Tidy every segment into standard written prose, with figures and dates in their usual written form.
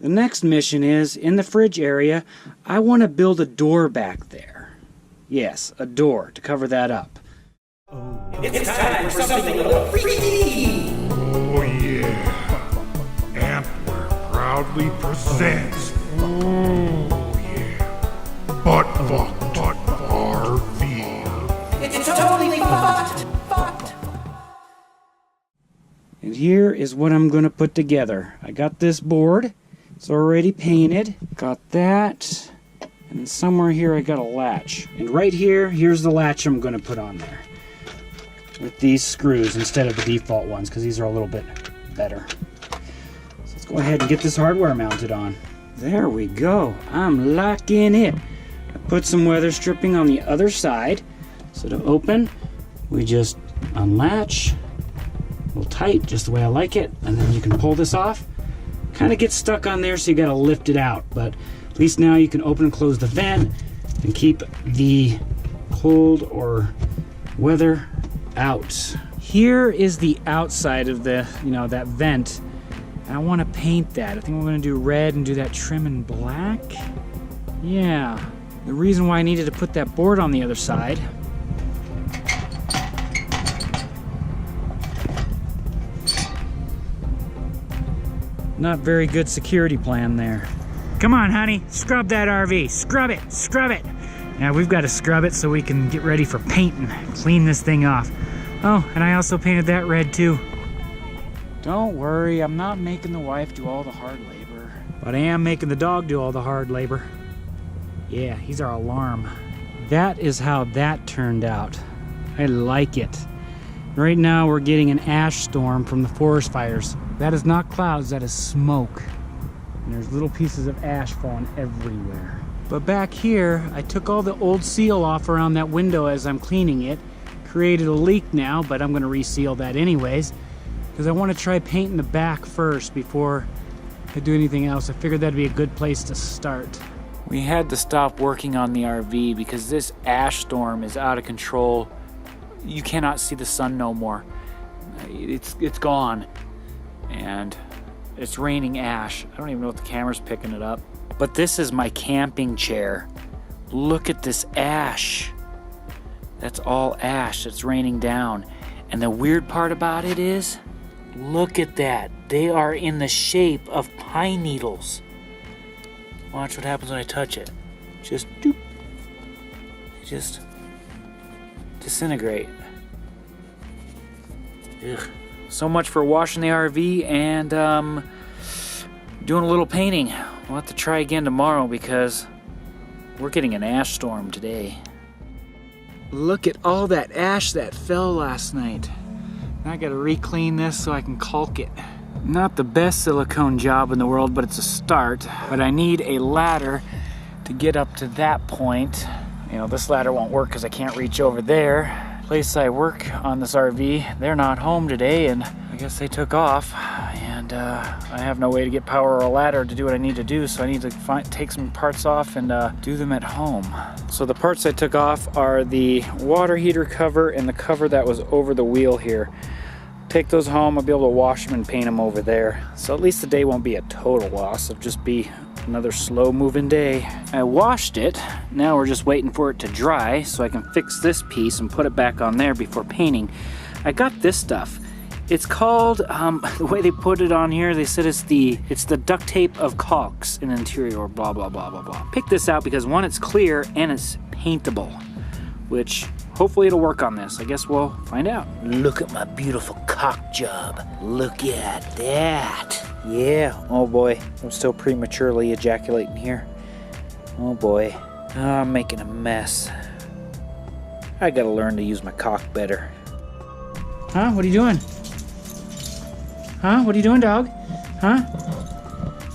The next mission is, in the fridge area, I want to build a door back there. Yes, a door to cover that up. It's time for something a little freaky! Oh yeah. AnthWare proudly presents. Oh yeah. Butt RV. It's totally fucked! And here is what I'm going to put together. I got this board. It's already painted. Got that. And somewhere here I got a latch. And right here, here's the latch I'm going to put on there. With these screws instead of the default ones, because these are a little bit better. So let's go ahead and get this hardware mounted on. There we go. I'm locking it. I put some weather stripping on the other side. So to open, we just unlatch. A little tight, just the way I like it. And then you can pull this off. Kind of gets stuck on there, so you got to lift it out. But at least now you can open and close the vent and keep the cold or weather out. Here is the outside of the, that vent. And I want to paint that. I think we're going to do red and do that trim in black. Yeah. The reason why I needed to put that board on the other side. Not very good security plan there. Come on, honey, scrub that RV. Scrub it, scrub it. Yeah, we've got to scrub it so we can get ready for painting. Clean this thing off. Oh, and I also painted that red too. Don't worry, I'm not making the wife do all the hard labor. But I am making the dog do all the hard labor. Yeah, he's our alarm. That is how that turned out. I like it. Right now we're getting an ash storm from the forest fires. That is not clouds, that is smoke. And there's little pieces of ash falling everywhere. But back here, I took all the old seal off around that window as I'm cleaning it. Created a leak now, but I'm gonna reseal that anyways, because I want to try painting the back first before I do anything else. I figured that'd be a good place to start. We had to stop working on the RV because this ash storm is out of control. You cannot see the sun no more. It's gone. And it's raining ash. I don't even know if the camera's picking it up. But this is my camping chair. Look at this ash. That's all ash that's raining down. And the weird part about it is, look at that. They are in the shape of pine needles. Watch what happens when I touch it. Just doop. Just disintegrate. Ugh. So much for washing the RV and doing a little painting. We'll have to try again tomorrow because we're getting an ash storm today. Look at all that ash that fell last night. Now I gotta re-clean this so I can caulk it. Not the best silicone job in the world, but it's a start. But I need a ladder to get up to that point. This ladder won't work because I can't reach over there. Place I work on this RV, they're not home today, and I guess they took off. And I have no way to get power or a ladder to do what I need to do, so I need to take some parts off and do them at home. So the parts I took off are the water heater cover and the cover that was over the wheel here. Take those home, I'll be able to wash them and paint them over there. So at least the day won't be a total loss, it'll just be another slow moving day. I washed it, now we're just waiting for it to dry so I can fix this piece and put it back on there before painting. I got this stuff. It's called, the way they put it on here, they said it's the duct tape of caulks in interior, blah, blah, blah, blah, blah. Pick this out because one, it's clear and it's paintable, which hopefully it'll work on this. I guess we'll find out. Look at my beautiful caulk job. Look at that. Yeah, oh boy, I'm still prematurely ejaculating here. Oh boy, I'm making a mess. I gotta learn to use my caulk better. Huh, what are you doing? Huh, what are you doing, dog? Huh?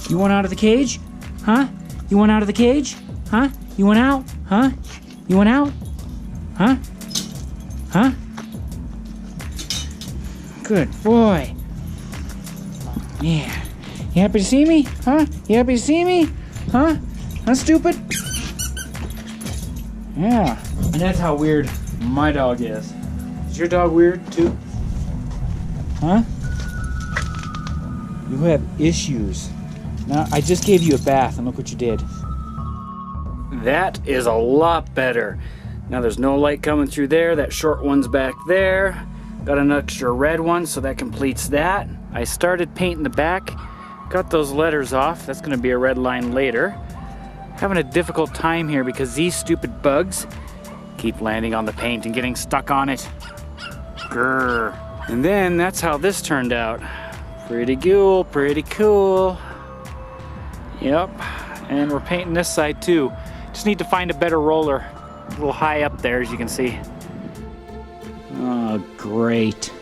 You want out of the cage? Huh? You want out of the cage? Huh? You want out? Huh? You want out? Huh? Huh? Good boy. Yeah. You happy to see me? Huh? You happy to see me? Huh? Huh, stupid? Yeah. And that's how weird my dog is. Is your dog weird too? Huh? You have issues. Now, I just gave you a bath, and look what you did. That is a lot better. Now there's no light coming through there. That short one's back there. Got an extra red one, so that completes that. I started painting the back. Got those letters off. That's gonna be a red line later. Having a difficult time here because these stupid bugs keep landing on the paint and getting stuck on it. Grrr. And then that's how this turned out. Pretty cool, pretty cool. Yep, and we're painting this side too. Just need to find a better roller. A little high up there, as you can see. Oh, great.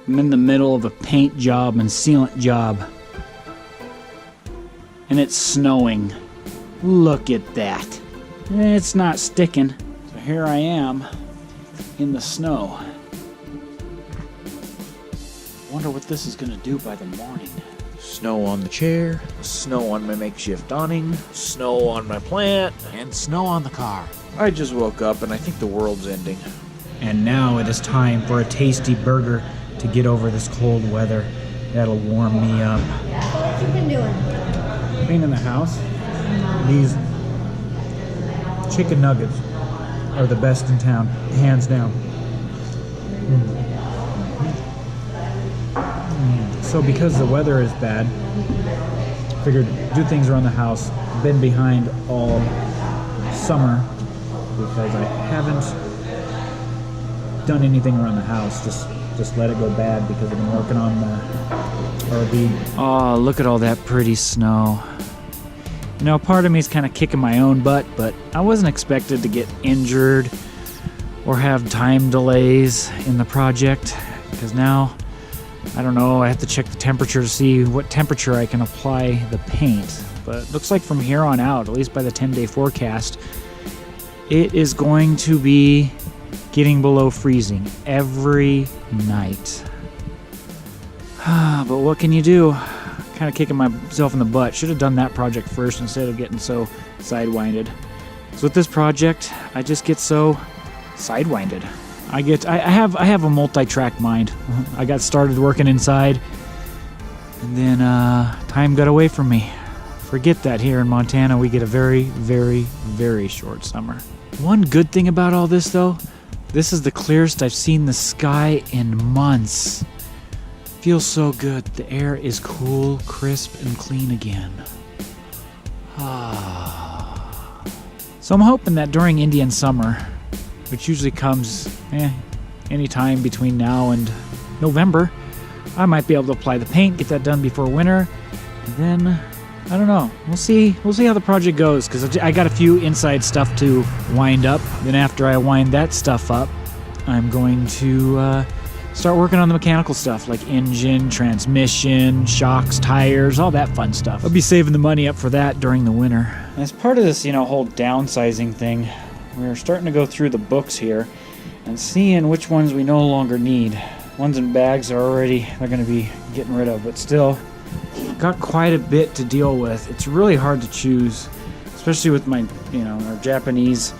I'm in the middle of a paint job and sealant job. And it's snowing. Look at that. It's not sticking. So here I am in the snow. Wonder what this is gonna do by the morning. Snow on the chair, snow on my makeshift awning, snow on my plant, and snow on the car. I just woke up and I think the world's ending. And now it is time for a tasty burger to get over this cold weather. That'll warm me up. What have you been doing? Cleaning the house. These chicken nuggets are the best in town, hands down. So because the weather is bad, figured do things around the house. Been behind all summer because I haven't done anything around the house. Just let it go bad because I've been working on the RV. Oh, look at all that pretty snow. You know, part of me is kind of kicking my own butt, but I wasn't expected to get injured or have time delays in the project because now, I don't know, I have to check the temperature to see what temperature I can apply the paint. But it looks like from here on out, at least by the 10-day forecast, it is going to be getting below freezing every night. But what can you do? Kind of kicking myself in the butt. Should have done that project first instead of getting so sidewinded. So with this project, I just get so sidewinded. I have a multi-track mind. I got started working inside, and then time got away from me. Forget that here in Montana, we get a very, very, very short summer. One good thing about all this, though, this is the clearest I've seen the sky in months. Feels so good. The air is cool, crisp, and clean again. So I'm hoping that during Indian summer, which usually comes anytime between now and November, I might be able to apply the paint, get that done before winter, and then, I don't know, we'll see how the project goes, because I got a few inside stuff to wind up. Then after I wind that stuff up, I'm going to start working on the mechanical stuff, like engine, transmission, shocks, tires, all that fun stuff. I'll be saving the money up for that during the winter. As part of this, whole downsizing thing, we're starting to go through the books here and seeing which ones we no longer need. Ones in bags they're going to be getting rid of, but still got quite a bit to deal with. It's really hard to choose, especially with my, our Japanese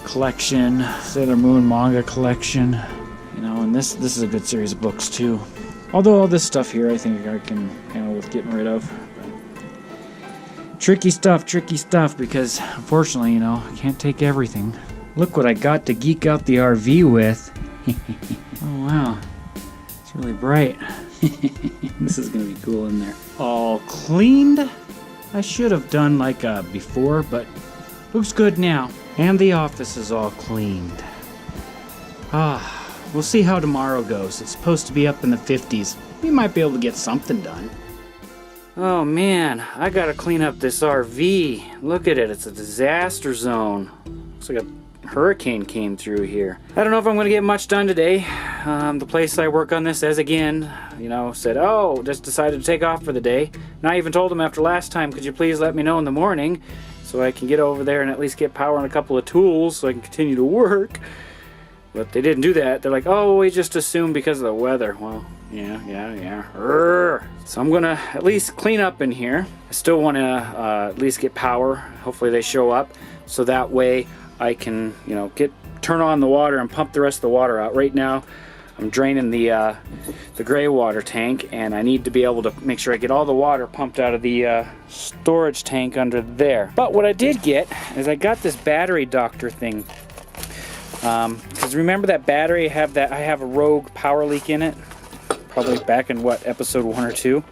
collection, Sailor Moon manga collection, and this is a good series of books too. Although all this stuff here I think I can handle with getting rid of. Tricky stuff, because unfortunately, I can't take everything. Look what I got to geek out the RV with. Oh wow, it's really bright. This is gonna be cool in there. All cleaned. I should have done like before, but looks good now. And the office is all cleaned. We'll see how tomorrow goes. It's supposed to be up in the 50s. We might be able to get something done. Oh man, I gotta clean up this RV. Look at it, it's a disaster zone. Looks like a hurricane came through here. I don't know if I'm gonna get much done today. The place I work on this as again, said, oh, just decided to take off for the day. And I even told them after last time, could you please let me know in the morning so I can get over there and at least get power on a couple of tools so I can continue to work. But they didn't do that. They're like, oh, we just assumed because of the weather. Well, yeah. So I'm gonna at least clean up in here. I still want to at least get power. Hopefully they show up, so that way I can, turn on the water and pump the rest of the water out. Right now, I'm draining the gray water tank, and I need to be able to make sure I get all the water pumped out of the storage tank under there. But what I did get is I got this battery doctor thing. Because remember that battery, I have a rogue power leak in it, probably back in what, episode 1 or 2,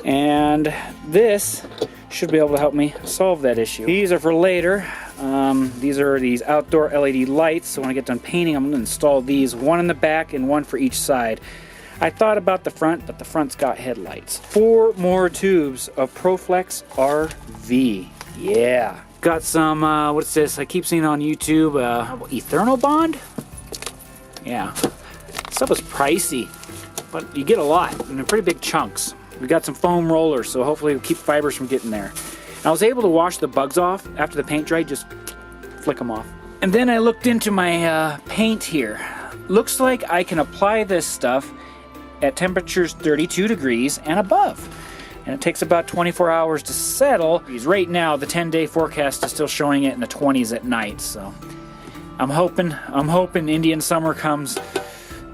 and this should be able to help me solve that issue. These are for later. These are these outdoor LED lights, so when I get done painting, I'm going to install these, one in the back and one for each side. I thought about the front, but the front's got headlights. 4 more tubes of ProFlex RV. Yeah. Got some, what's this? I keep seeing on YouTube, Eternal Bond? Yeah. Stuff is pricey, but you get a lot, and they're pretty big chunks. We got some foam rollers, so hopefully it'll keep fibers from getting there. And I was able to wash the bugs off after the paint dried, just flick them off. And then I looked into my paint here. Looks like I can apply this stuff at temperatures 32 degrees and above. And it takes about 24 hours to settle. Right now, the 10-day forecast is still showing it in the 20s at night, so I'm hoping Indian summer comes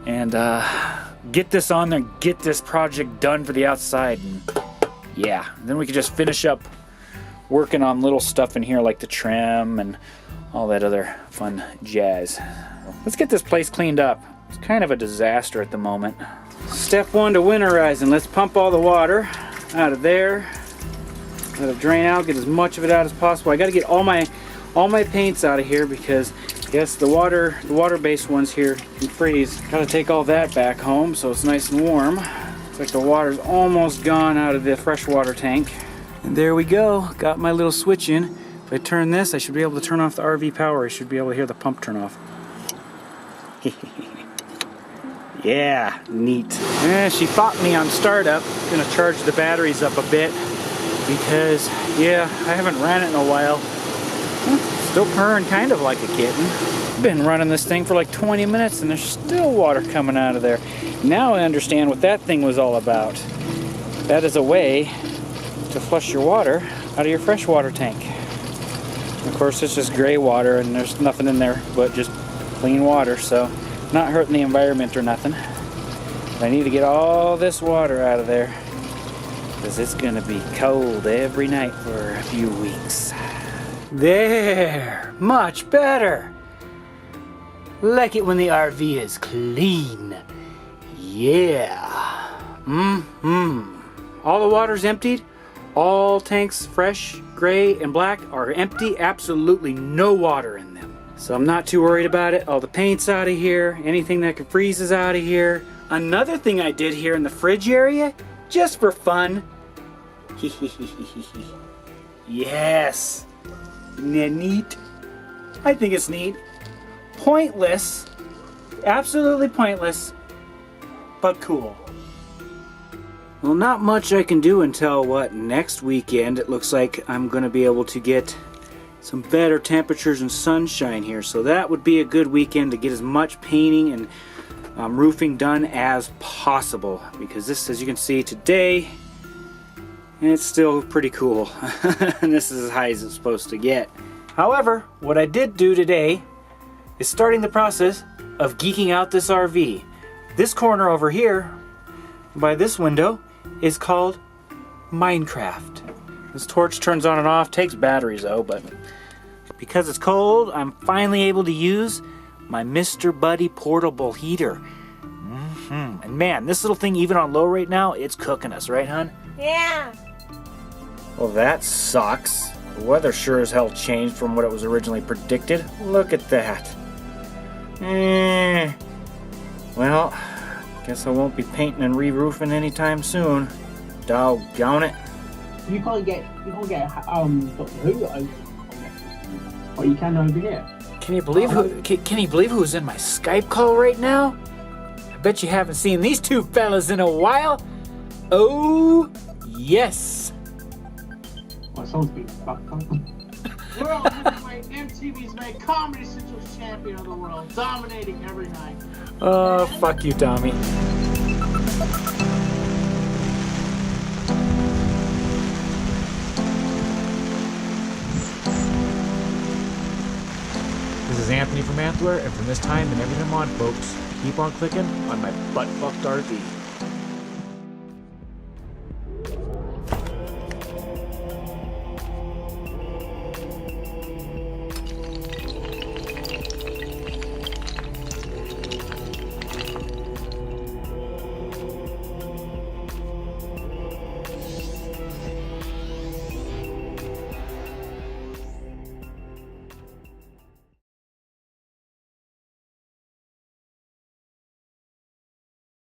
and get this on there, get this project done for the outside, and yeah, then we can just finish up working on little stuff in here like the trim and all that other fun jazz. Let's get this place cleaned up. It's kind of a disaster at the moment. Step 1 to winterizing. Let's pump all the water out of there. Let it drain out, get as much of it out as possible. I got to get all my paints out of here because yes, the water-based ones here can freeze. Got to take all that back home so it's nice and warm. Looks like the water's almost gone out of the freshwater tank. And there we go. Got my little switch in. If I turn this, I should be able to turn off the RV power. I should be able to hear the pump turn off. Yeah, neat. She fought me on startup. Gonna charge the batteries up a bit because, yeah, I haven't ran it in a while. Still purring kind of like a kitten. Been running this thing for like 20 minutes and there's still water coming out of there. Now I understand what that thing was all about. That is a way to flush your water out of your freshwater tank. Of course, it's just gray water and there's nothing in there but just clean water, so not hurting the environment or nothing. But I need to get all this water out of there because it's gonna be cold every night for a few weeks. There, much better. Like it when the RV is clean. Yeah. All the water's emptied. All tanks, fresh, gray, and black, are empty. Absolutely no water in them. So I'm not too worried about it. All the paint's out of here. Anything that can freeze is out of here. Another thing I did here in the fridge area, just for fun. Yes. Isn't that neat? I think it's neat. Pointless. Absolutely pointless. But cool. Well, not much I can do until, next weekend. It looks like I'm going to be able to get some better temperatures and sunshine here. So that would be a good weekend to get as much painting and roofing done as possible. Because this, as you can see today, it's still pretty cool. And this is as high as it's supposed to get. However, what I did do today is starting the process of geeking out this RV. This corner over here, by this window, is called Minecraft. This torch turns on and off, takes batteries though, but because it's cold, I'm finally able to use my Mr. Buddy portable heater. And man, this little thing, even on low right now, it's cooking us, right, hon? Yeah. Well, that sucks. The weather sure as hell changed from what it was originally predicted. Look at that. Well, guess I won't be painting and re-roofing anytime soon. Doggone it. You can't get Doctor Who over on Netflix, but you can over here. Can you believe who's in my Skype call right now? I bet you haven't seen these two fellas in a while. Oh, yes. My soul's being fucked up. World heavyweight MTV's made Comedy Central's champion of the world, dominating every night. Oh, fuck you, Tommy. This is Anthony from AnthWare, and from this time and everything on, folks, keep on clicking on my butt-fucked RV.